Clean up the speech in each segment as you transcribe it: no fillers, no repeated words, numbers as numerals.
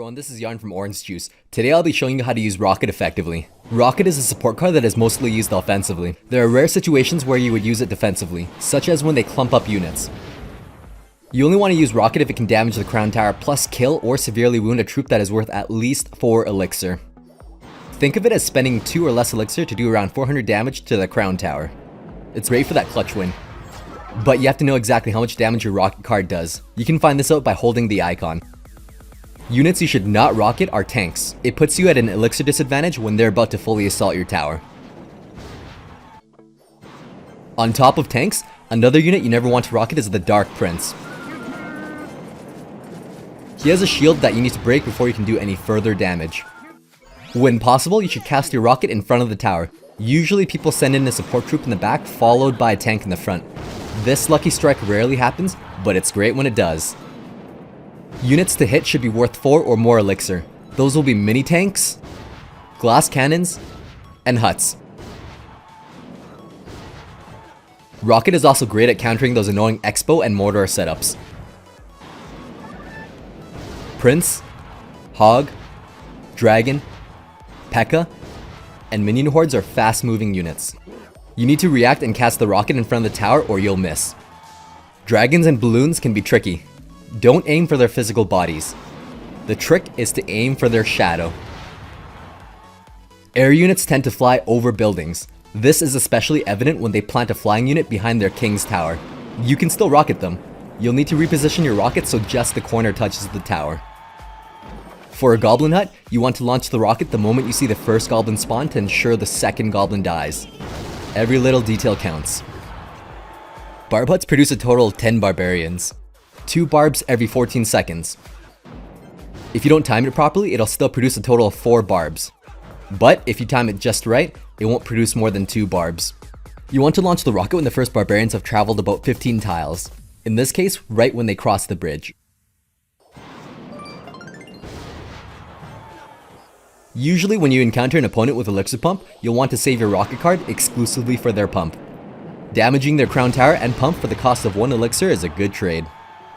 everyone, this is Yarn from Orange Juice. Today I'll be showing you how to use Rocket effectively. Rocket is a support card that is mostly used offensively. There are rare situations where you would use it defensively, such as when they clump up units. You only want to use Rocket if it can damage the crown tower plus kill or severely wound a troop that is worth at least 4 elixir. Think of it as spending 2 or less elixir to do around 400 damage to the crown tower. It's great for that clutch win. But you have to know exactly how much damage your Rocket card does. You can find this out by holding the icon. Units you should not rocket are tanks. It puts you at an elixir disadvantage when they're about to fully assault your tower. On top of tanks, another unit you never want to rocket is the Dark Prince. He has a shield that you need to break before you can do any further damage. When possible, you should cast your rocket in front of the tower. Usually people send in a support troop in the back, followed by a tank in the front. This lucky strike rarely happens, but it's great when it does. Units to hit should be worth 4 or more elixir. Those will be mini tanks, glass cannons, and huts. Rocket is also great at countering those annoying expo and mortar setups. Prince, Hog, Dragon, P.E.K.K.A, and minion hordes are fast moving units. You need to react and cast the rocket in front of the tower or you'll miss. Dragons and balloons can be tricky. Don't aim for their physical bodies. The trick is to aim for their shadow. Air units tend to fly over buildings. This is especially evident when they plant a flying unit behind their king's tower. You can still rocket them. You'll need to reposition your rocket so just the corner touches the tower. For a goblin hut, you want to launch the rocket the moment you see the first goblin spawn to ensure the second goblin dies. Every little detail counts. Barb huts produce a total of 10 barbarians. 2 barbs every 14 seconds. If you don't time it properly, it'll still produce a total of 4 barbs. But if you time it just right, it won't produce more than 2 barbs. You want to launch the rocket when the first barbarians have traveled about 15 tiles. In this case, right when they cross the bridge. Usually when you encounter an opponent with Elixir Pump, you'll want to save your rocket card exclusively for their pump. Damaging their crown tower and pump for the cost of 1 elixir is a good trade.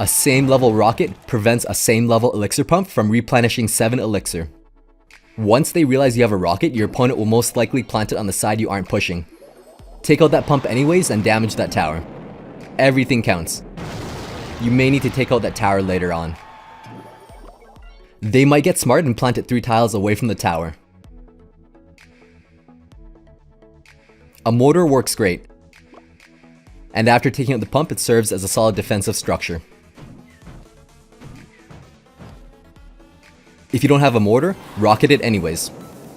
A same level rocket prevents a same level elixir pump from replenishing 7 elixir. Once they realize you have a rocket, your opponent will most likely plant it on the side you aren't pushing. Take out that pump anyways and damage that tower. Everything counts. You may need to take out that tower later on. They might get smart and plant it 3 tiles away from the tower. A mortar works great. And after taking out the pump, it serves as a solid defensive structure. If you don't have a mortar, rocket it anyways.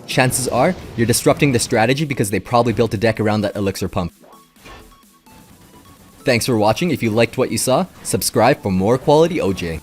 Chances are, you're disrupting the strategy because they probably built a deck around that elixir pump. Thanks for watching. If you liked what you saw, subscribe for more quality OJ.